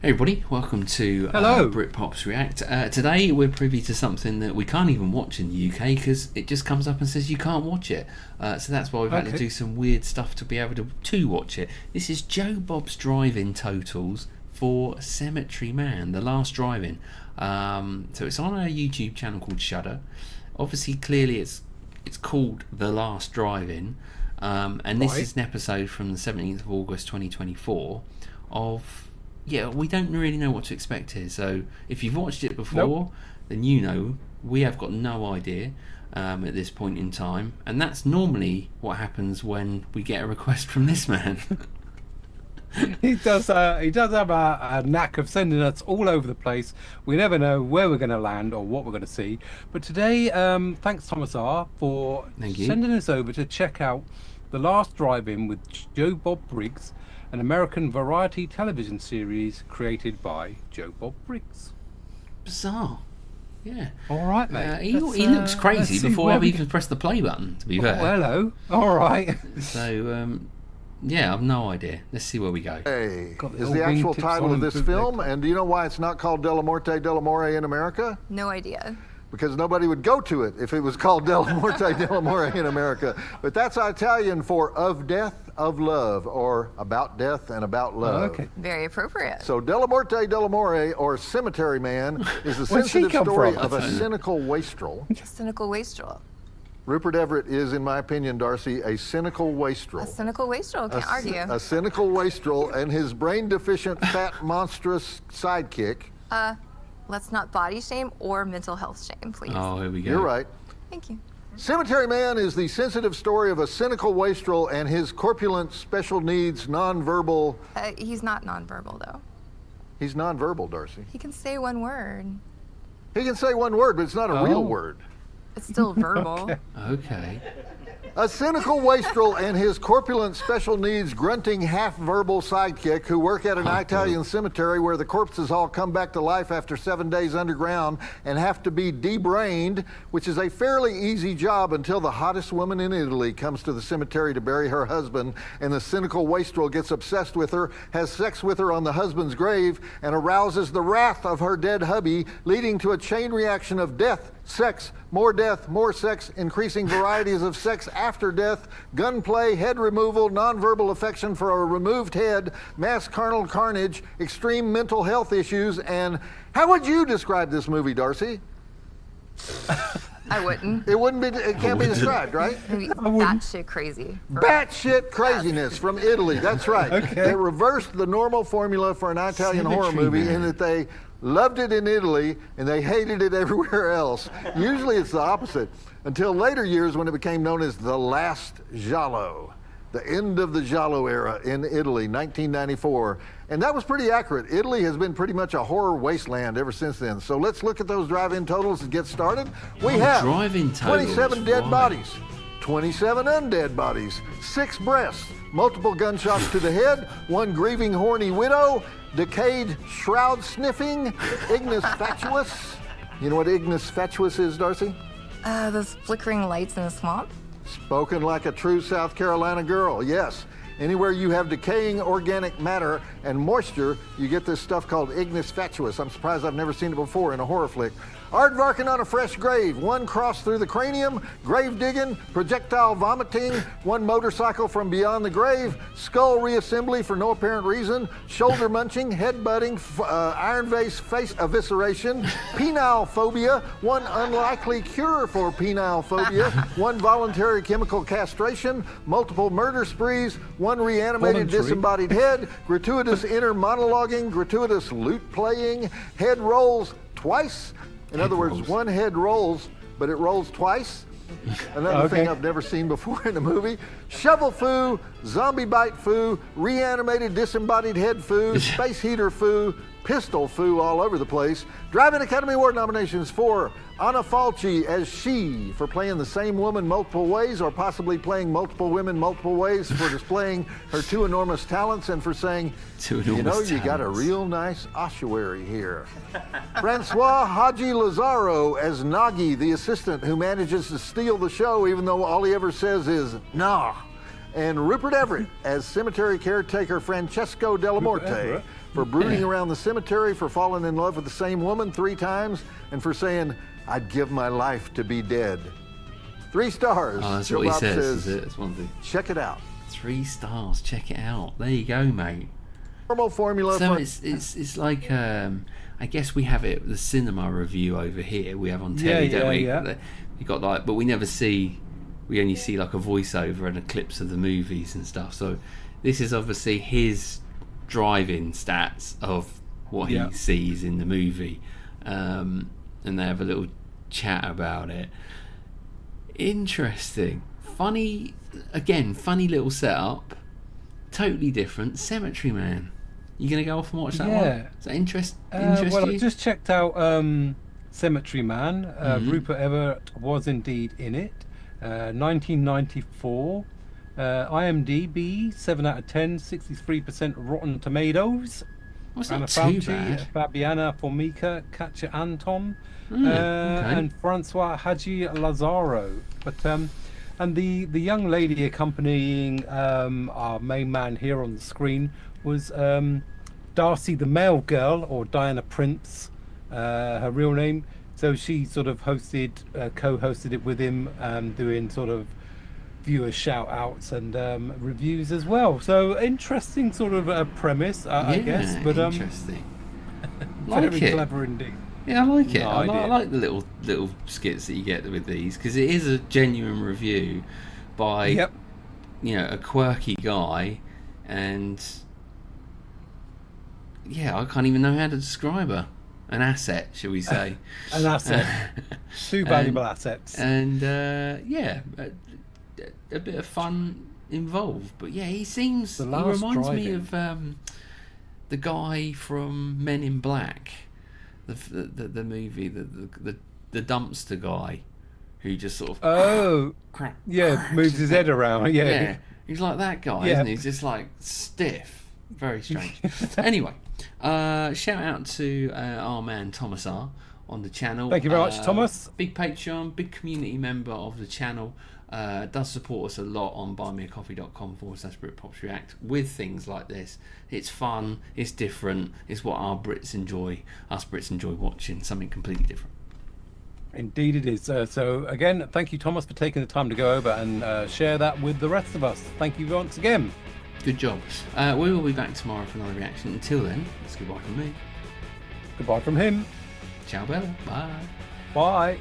Hey everybody, welcome to Britpops React. Today we're privy to something that we can't even watch in the UK because it just comes up and says you can't watch it. So that's why we've had to do some weird stuff to be able to watch it. This is Joe Bob's drive-in totals for Cemetery Man, the last drive-in. So it's on a YouTube channel called Shudder. Obviously, clearly it's called The Last Drive-In. And this is an episode from the 17th of August 2024 of... Yeah, we don't really know what to expect here. So if you've watched it before, then you know we have got no idea at this point in time. And that's normally what happens when we get a request from this man. He does have a knack of sending us all over the place. We never know where we're going to land or what we're going to see. But today, thanks Thomas R for sending us over to check out The Last Drive-In with Joe Bob Briggs, an American variety television series created by Joe Bob Briggs. Bizarre. Yeah. All right, mate. He looks crazy before I've even pressed the play button, to be fair. Hello. All right. So, yeah, I've no idea. Let's see where we go. Hey, is the actual title of this film, and do you know why it's not called Delamore in America? No idea. Because nobody would go to it if it was called Delamore in America. But that's Italian for of death, of love, or about death and about love. Oh, okay. Very appropriate. So Delamore, or Cemetery Man, is the sensitive story of a cynical wastrel. Cynical wastrel. Rupert Everett is, in my opinion, Darcy, a cynical wastrel. A cynical wastrel, can't argue. A cynical wastrel and his brain-deficient, fat, monstrous sidekick. Let's not body shame or mental health shame, please. Oh, here we go. You're right. Thank you. Cemetery Man is the sensitive story of a cynical wastrel and his corpulent, special needs, nonverbal... He's not nonverbal, though. He's nonverbal, Darcy. He can say one word. He can say one word, but it's not a real word. It's still verbal. Okay. A cynical wastrel and his corpulent, special needs, grunting, half-verbal sidekick who work at an Italian cemetery where the corpses all come back to life after 7 days underground and have to be debrained, which is a fairly easy job until the hottest woman in Italy comes to the cemetery to bury her husband, and the cynical wastrel gets obsessed with her, has sex with her on the husband's grave, and arouses the wrath of her dead hubby, leading to a chain reaction of death, sex, more sex, increasing varieties of sex after death, gunplay, head removal, nonverbal affection for a removed head, mass carnal carnage, extreme mental health issues, and how would you describe this movie, Darcy? I wouldn't. It can't be described, right? Maybe batshit crazy. Batshit craziness from Italy, that's right. Okay. They reversed the normal formula for an Italian horror movie in that they loved it in Italy and they hated it everywhere else. Usually it's the opposite, until later years when it became known as the Last Giallo, the end of the Giallo era in Italy, 1994. And that was pretty accurate. Italy has been pretty much a horror wasteland ever since then. So let's look at those drive-in totals and get started. We have 27 dead bodies, 27 undead bodies, 6 breasts, multiple gunshots to the head, 1 grieving horny widow, decayed shroud sniffing, ignis fatuus. You know what ignis fatuus is, Darcy? Those flickering lights in the swamp? Spoken like a true South Carolina girl, yes. Anywhere you have decaying organic matter and moisture, you get this stuff called ignis fatuus. I'm surprised I've never seen it before in a horror flick. Aardvarking on a fresh grave, 1 cross through the cranium, grave digging, projectile vomiting, 1 motorcycle from beyond the grave, skull reassembly for no apparent reason, shoulder munching, head butting, iron vase face evisceration, penile phobia, 1 unlikely cure for penile phobia, 1 voluntary chemical castration, multiple murder sprees, 1 reanimated disembodied head, gratuitous inner monologuing, gratuitous lute playing, head rolls twice. In other words, 1 head rolls, but it rolls twice. Another thing I've never seen before in a movie. Shovel foo, zombie bite foo, reanimated disembodied head foo, space heater foo, pistol foo all over the place. Drive-In Academy Award nominations for Anna Falchi as She for playing the same woman multiple ways, or possibly playing multiple women multiple ways, for displaying her 2 enormous talents and for saying, you know, you got a real nice ossuary here. Francois Haji Lazaro as Nagi, the assistant who manages to steal the show even though all he ever says is, nah. And Rupert Everett as cemetery caretaker Francesco Delamorte for brooding around the cemetery, for falling in love with the same woman 3 times, and for saying, I'd give my life to be dead. 3 stars. Oh, that's Joe what he Bob says, says, is it? That's one thing. check it out. 3 stars. Check it out. There you go, mate. Normal formula. So it's like I guess we have it the cinema review over here. We have on telly, don't we? Yeah. You got like, but we never see. We only see like a voiceover and a clips of the movies and stuff. So this is obviously his driving stats of what he sees in the movie, and they have a little chat about it. Interesting, funny little setup. Totally different. Cemetery Man. You gonna go off and watch that one? Is that interest well, you? I just checked out Cemetery Man. Rupert Everett was indeed in it. 1994. IMDb 7 out of 10. 63% Rotten Tomatoes. What's Anna not too Fauci, bad. Fabiana Formica, Katja Anton, Okay. and Francois Hadji Lazaro. But and the young lady accompanying our main man here on the screen was Darcy the Mail Girl, or Diana Prince, her real name. So she sort of co-hosted it with him, doing sort of viewer shout outs and reviews as well. So interesting sort of premise, I guess. But interesting. very clever indeed. Yeah, I like it. No I idea. like the little skits that you get with these, because it is a genuine review by a quirky guy, and I can't even know how to describe her. An asset, shall we say? An asset. 2 valuable assets. And a bit of fun involved. But yeah, he reminds me of the guy from Men in Black, the movie, the dumpster guy, who just sort of moves his head around. Yeah, he's like that guy, isn't he? He's just like stiff, very strange. Anyway, shout out to our man Thomas R on the channel. Thank you very much, Thomas. Big Patreon, big community member of the channel. Does support us a lot on buymeacoffee.com/BritPopsReact with things like this. It's fun, it's different, it's what us Brits enjoy watching, something completely different. Indeed it is. So again, thank you, Thomas, for taking the time to go over and share that with the rest of us. Thank you once again. Good job. We will be back tomorrow for another reaction. Until then, it's goodbye from me. Goodbye from him. Ciao Bella. Bye. Bye.